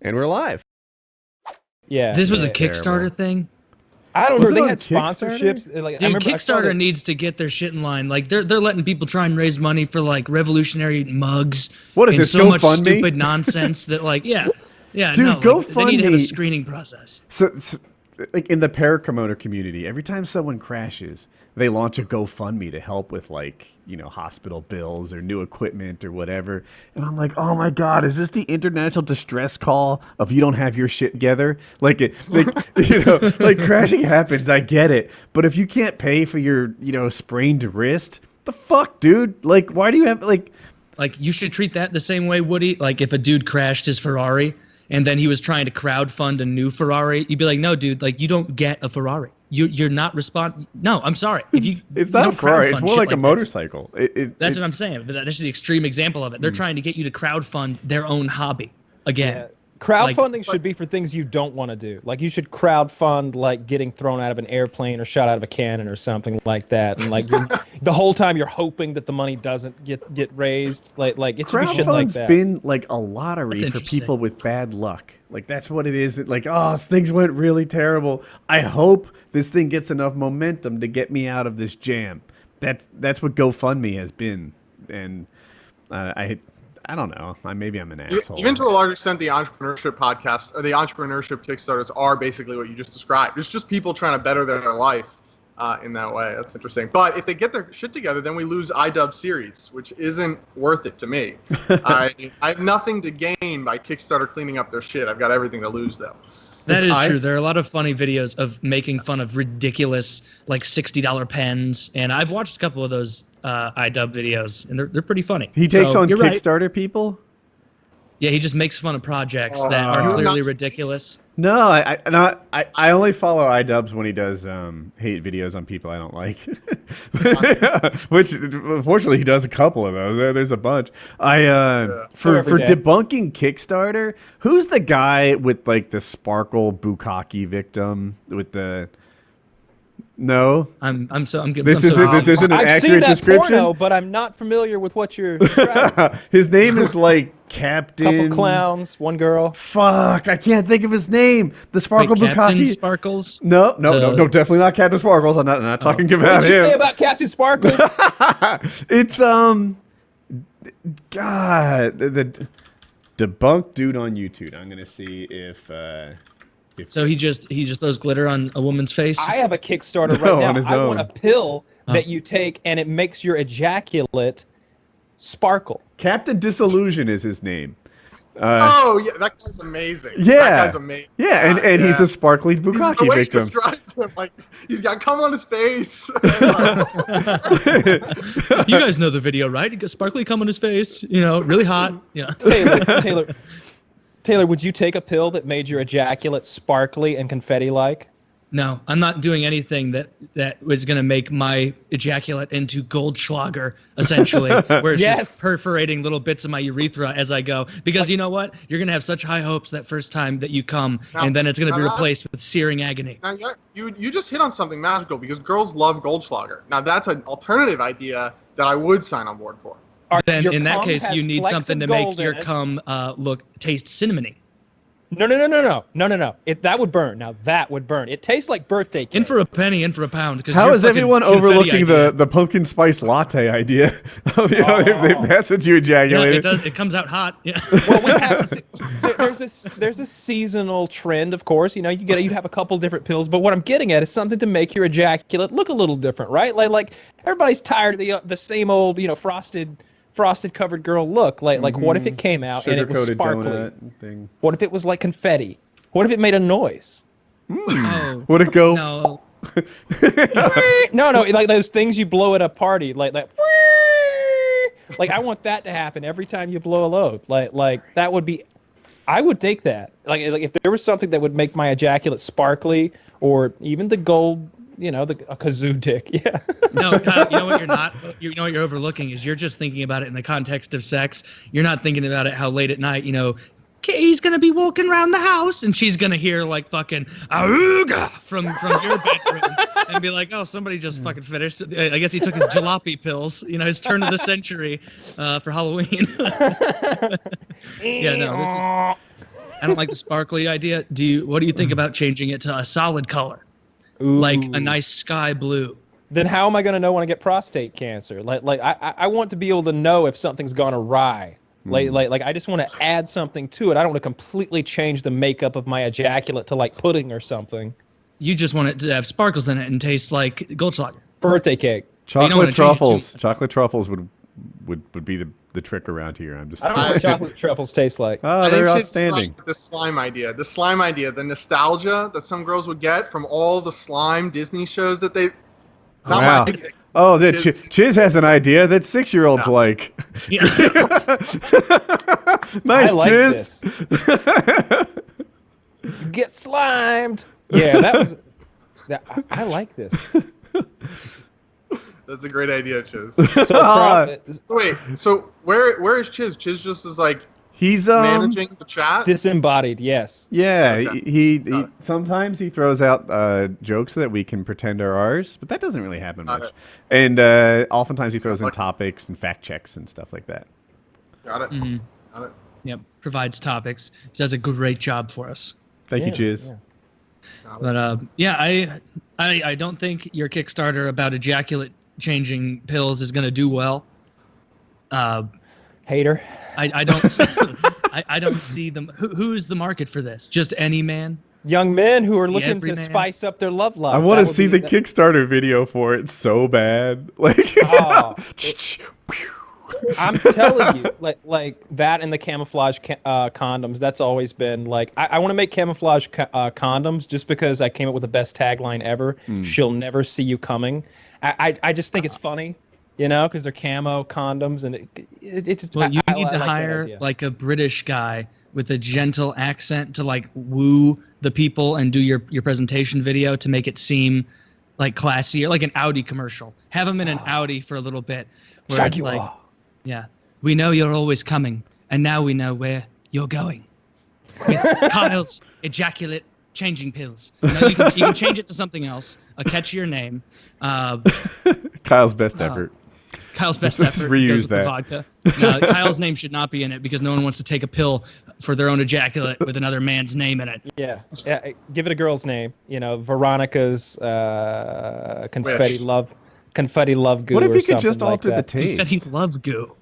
And we're live. Yeah. This was a Kickstarter thing? I don't know. Was They it had sponsorships. Like, Dude, Kickstarter needs to get their shit in line. Like they're letting people try and raise money for like revolutionary mugs. What is and this? so much GoFundMe? stupid nonsense that like Dude, no, like, they need to have a screening process. So, like in the paramotor community, every time someone crashes, they launch a GoFundMe to help with like, you know, hospital bills or new equipment or whatever. And I'm like, oh my God, is this the international distress call of you don't have your shit together? Like, you know, like crashing happens, I get it. But if you can't pay for your, you know, sprained wrist, the fuck, dude? Like, why do you have like you should treat that the same way, Woody. Like if a dude crashed his Ferrari and then he was trying to crowdfund a new Ferrari, you'd be like, no, dude, like you don't get a Ferrari. You're not No, I'm sorry. If you, it's not a Ferrari. It's more like a motorcycle. That's what I'm saying. But that's the extreme example of it. They're trying to get you to crowdfund their own hobby again. Yeah. Crowdfunding should be for things you don't want to do. Like you should crowdfund like getting thrown out of an airplane or shot out of a cannon or something like that. And like the whole time you're hoping that the money doesn't get raised. Like it should be shit like that. Crowdfunding's been like a lottery for people with bad luck. Like that's what it is. Like, oh, things went really terrible. I hope this thing gets enough momentum to get me out of this jam. That's what GoFundMe has been. And I don't know. Maybe I'm an asshole. Even to a large extent, the entrepreneurship podcast or the entrepreneurship Kickstarters are basically what you just described. It's just people trying to better their life in that way. That's interesting. But if they get their shit together, then we lose iDub series, which isn't worth it to me. I have nothing to gain by Kickstarter cleaning up their shit. I've got everything to lose, though. That is true. There are a lot of funny videos of making fun of ridiculous, like $60 pens, and I've watched a couple of those iDub videos, and they're pretty funny. He takes on Kickstarter people? Yeah, he just makes fun of projects that are clearly ridiculous. No, I only follow iDubbbz when he does hate videos on people I don't like, which unfortunately he does a couple of those. There's a bunch. For debunking Kickstarter, who's the guy with like the sparkle bukkake victim with the? No, I'm good. This isn't an I've seen accurate that description. Porno, but I'm not familiar with what you're describing. His name is like Captain. Couple clowns, one girl. Fuck, I can't think of his name. The sparkle bukkake. Captain Sparkles. No, definitely not Captain Sparkles. I'm not talking about What did you him. say about Captain Sparkles? It's God, the debunked dude on YouTube. I'm gonna see if. So he just throws glitter on a woman's face. I have a Kickstarter right now. I want a pill that you take and it makes your ejaculate sparkle. Captain Disillusion is his name. Oh yeah, that guy's amazing. Yeah, that guy's amazing. Yeah, and he's a sparkly bukkake the way victim. He describes him, like he's got cum on his face. You guys know the video, right? He got sparkly cum on his face. You know, really hot. Yeah. Taylor, would you take a pill that made your ejaculate sparkly and confetti-like? No, I'm not doing anything that was going to make my ejaculate into Goldschlager, essentially, where it's just perforating little bits of my urethra as I go. Because you know what? You're going to have such high hopes that first time that you come, and then it's going to be replaced with searing agony. Now, you just hit on something magical because girls love Goldschlager. Now, that's an alternative idea that I would sign on board for. Then in that case, you need something to make your cum taste cinnamony. No. That would burn. Now that would burn. It tastes like birthday cake. In for a penny, in for a pound. How is everyone overlooking the pumpkin spice latte idea? If that's what you ejaculated. Yeah, it does. It comes out hot. Yeah. Well, we have there's a seasonal trend, of course. You know, you'd have a couple different pills, but what I'm getting at is something to make your ejaculate look a little different, right? Like everybody's tired of the same old, frosted covered girl look. Like what if it came out and it was sparkly? Thing. What if it was like confetti? What if it made a noise? Would it go? No. No, like those things you blow at a party, like that. Like I want that to happen every time you blow a load. Like that would be. I would take that. Like if there was something that would make my ejaculate sparkly, or even the gold. A kazoo dick, yeah. No, Kyle, you know what you're not. You know what you're overlooking is you're just thinking about it in the context of sex. You're not thinking about it how late at night, Kay's gonna be walking around the house and she's gonna hear like fucking "Auga" from your bedroom and be like, oh, somebody just fucking finished. I guess he took his jalopy pills, his turn of the century for Halloween. Yeah, no, this is. I don't like the sparkly idea. What do you think about changing it to a solid color, Ooh. like a nice sky blue? Then how am I going to know when I get prostate cancer? I want to be able to know if something's gone awry. Like I just want to add something to it. I don't want to completely change the makeup of my ejaculate to like pudding or something. You just want it to have sparkles in it and taste like Goldschlager. Birthday cake. Chocolate truffles. Chocolate truffles would be the trick around here. I'm just. I don't know what chocolate truffles taste like. Oh, they're outstanding. The slime idea, the nostalgia that some girls would get from all the slime Disney shows that they. Wow. Oh, Chiz has an idea that 6-year-olds like. Yeah. Nice, I like Chiz. Get slimed. Yeah, I like this. That's a great idea, Chiz. So Wait, so where is Chiz? Chiz just is like he's managing the chat. disembodied, yes. Yeah, Okay. he sometimes he throws out jokes that we can pretend are ours, but that doesn't really happen Got much. it. And oftentimes he throws in Like- topics and fact checks and stuff like that. Got it. Mhm. Got it. Yep. Provides topics. Does a great job for us. Thank you, Yeah, Chiz. yeah. But I don't think your Kickstarter about ejaculate changing pills is going to do well. Hater. I don't see, I don't see them. Who's the market for this? Just any man? Young men who are looking to everyman. spice up their love life. I want That to would see be- the Kickstarter video for it so bad. Like, Oh, I'm telling you, like that and the camouflage condoms. That's always been like I want to make camouflage condoms just because I came up with the best tagline ever. She'll never see you coming. I just think it's funny, you know, because they're camo condoms and it just. Well, you I need to like that hire idea. like a British guy with a gentle accent to like woo the people and do your presentation video to make it seem like classier, like an Audi commercial. Have him in an Audi for a little bit, where it's like, yeah, we know you're always coming, and now we know where you're going. With Kyle's ejaculate changing pills. No, you can change it to something else. A catchier name. Kyle's best effort. Kyle's best Let's effort reuse goes with that. the vodka. Kyle's name should not be in it because no one wants to take a pill for their own ejaculate with another man's name in it. Yeah, give it a girl's name. You know, Veronica's confetti love goo. What if or you could something just like alter the that. taste? Confetti love goo.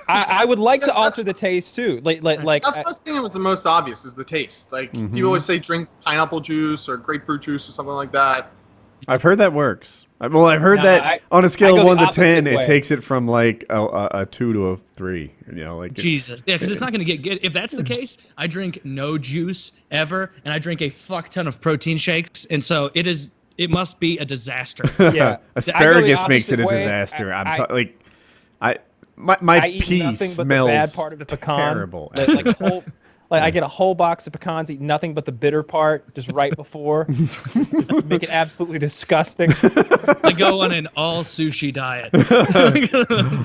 I would like to alter the taste too. Like That's the thing that was the most obvious is the taste. Like people always say drink pineapple juice or grapefruit juice or something like that. I've heard that works. Well, I've heard that on a scale I of go 1 the to 10, opposite it way. takes it from like a 2 to a 3. You know, like Jesus. Yeah, because it's not going to get good. If that's the case, I drink no juice ever, and I drink a fuck ton of protein shakes, and so it must be a disaster. Yeah. asparagus I go the makes it a opposite way. disaster. I My eat pee nothing but smells the bad part of the pecan. terrible. I get a whole box of pecans, eat nothing but the bitter part just right before. Just make it absolutely disgusting. I go on an all sushi diet.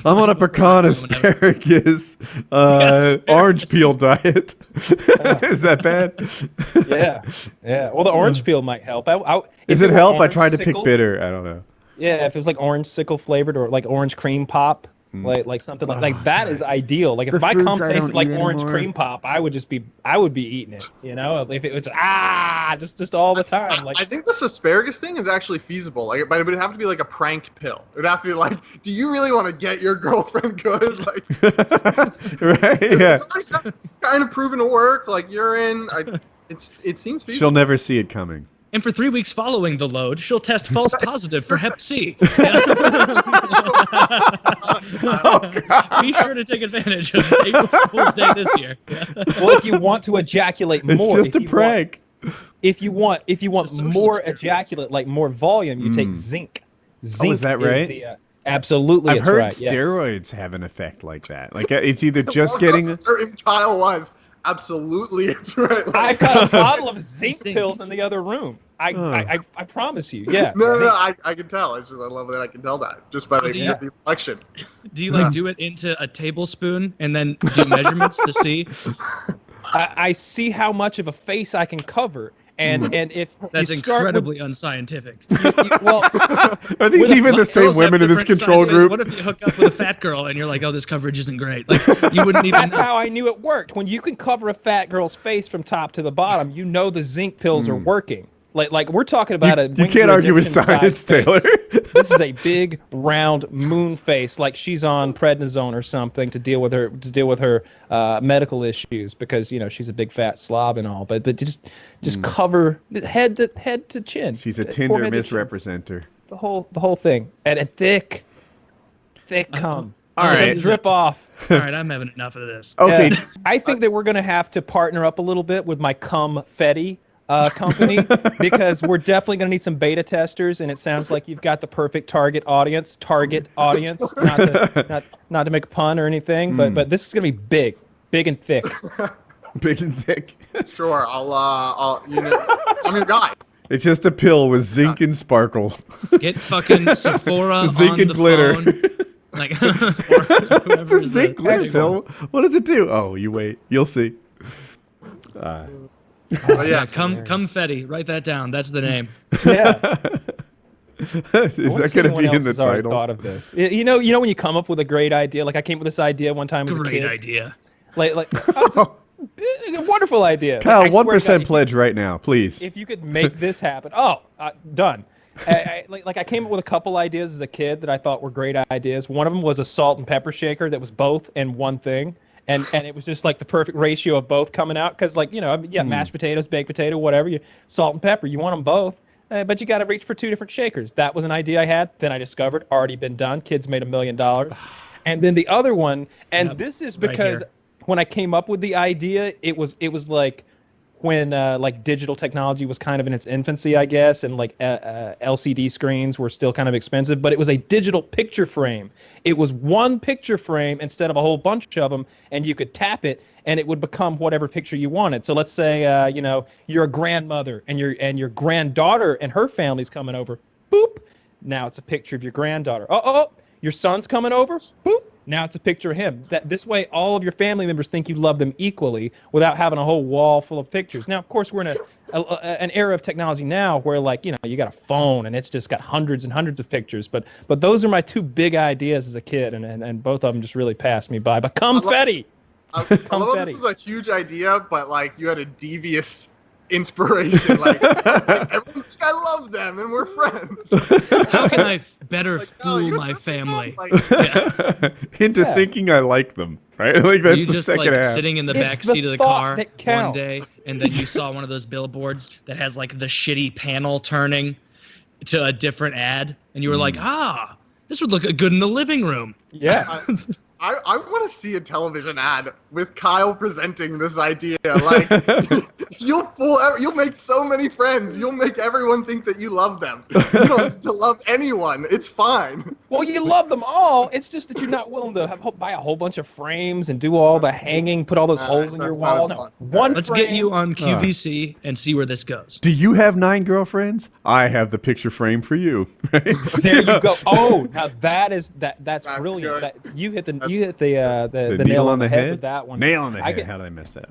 I'm on a pecan asparagus orange peel diet. Is that bad? Yeah. Well, the orange peel might help. Does if it were help? I orange tried to pick sickle- bitter. I don't know. Yeah, if it was like orange sickle flavored or like orange cream pop, like something like that is ideal. Like if The my cum foods I tasted don't like eat orange anymore. cream pop, I would be eating it. You know, if it was just all the time. Like I think this asparagus thing is actually feasible. Like, but it would have to be like a prank pill. It would have to be like, do you really want to get your girlfriend good? Like, Right? Yeah. it's already kind of proven to work. Like you're in. It seems feasible. She'll never see it coming. And for 3 weeks following the load, she'll test false positive for Hep C. Be sure to take advantage of April Fool's Day this year. well, if you want to ejaculate It's more, just a if you prank. if you want social more experiment. ejaculate, like more volume, you take zinc. Zinc is that right? Absolutely, I've it's heard right, yes. steroids have an effect like that. Like it's either just How getting. certain Kyle was. Absolutely, it's right. Like, I've got a bottle of zinc Zinc. pills in the other room. I promise you. Yeah. no, I can tell. I love that I can tell that just by the reflection. Do you like do it into a tablespoon and then do measurements to see? I see how much of a face I can cover, And if That's you start with- incredibly unscientific. well, Are these even the same Girls have women in this different control sizes. group? What if you hook up with a fat girl and you're like, oh, this coverage isn't great? Like, you wouldn't even that's know. how I knew it worked. When you can cover a fat girl's face from top to the bottom, you know the zinc pills are working. Like we're talking about a. You can't argue with science, Taylor. This is a big round moon face, like she's on prednisone or something to deal with her medical issues because she's a big fat slob and all. But just cover head to chin. She's a Tinder forehead to chin. misrepresenter. The whole thing and a thick cum. All It right. doesn't drip off. All right, I'm having enough of this. Okay. Yeah. I think that we're gonna have to partner up a little bit with my Cumfetti company because we're definitely going to need some beta testers, and it sounds like you've got the perfect target audience. Not to make a pun or anything, but this is going to be big and thick. Big and thick. Sure, I'm your guy. It's just a pill with zinc and sparkle. Get fucking Sephora Zinc on and the glitter. phone. Like, It's a zinc glitter pill. What does it do? Oh, you wait. You'll see. But Yeah, yeah, Cumfetti. Write that down. That's the name. Yeah. Is that going to be in the title? Thought of this. You know when you come up with a great idea. Like I came up with this idea one time as a Great kid. idea. Like it's a wonderful idea. Kyle, Like, I swear to 1% God, pledge right now, please. if you could make this happen, done. I came up with a couple ideas as a kid that I thought were great ideas. One of them was a salt and pepper shaker that was both in one thing, and it was just like the perfect ratio of both coming out. Because mashed potatoes, baked potato, whatever, salt and pepper, you want them both, but you got to reach for two different shakers. That was an idea I had. Then I discovered already been done. Kids made $1 million, and then the other one, and this is right because here. when I came up with the idea, it was like when like digital technology was kind of in its infancy, I guess, and like LCD screens were still kind of expensive, but it was a digital picture frame. It was one picture frame instead of a whole bunch of them, and you could tap it and it would become whatever picture you wanted. So let's say you're a grandmother and your granddaughter and her family's coming over. Boop. Now it's a picture of your granddaughter. Oh, your son's coming over. Boop. Now it's a picture of him. This way, all of your family members think you love them equally without having a whole wall full of pictures. Now, of course, we're in an era of technology now where, you got a phone and it's just got hundreds and hundreds of pictures. But those are my two big ideas as a kid, and both of them just really passed me by. But Cumfetti. I love this was a huge idea, but you had a devious inspiration. Everyone, I love them and we're friends. How can I better fool you're my such a family? yeah. Into thinking I like them, right? That's you the just second half. sitting in the It's back the seat of the thought car that one counts. day, and then you saw one of those billboards that has the shitty panel turning to a different ad, and you were like, this would look good in the living room. Yeah. I want to see a television ad with Kyle presenting this idea. You'll make so many friends. You'll make everyone think that you love them. You don't need to love anyone. It's fine. Well, you love them all. It's just that you're not willing to buy a whole bunch of frames and do all the hanging, put all those holes in your that's not wall. as No, fun. one Let's frame. get you on QVC and see where this goes. Do you have 9 girlfriends? I have the picture frame for you. Right? There you go. Oh, now that's brilliant. good. You hit the nail on the head with that one. Nail on the I head. get- How did I miss that?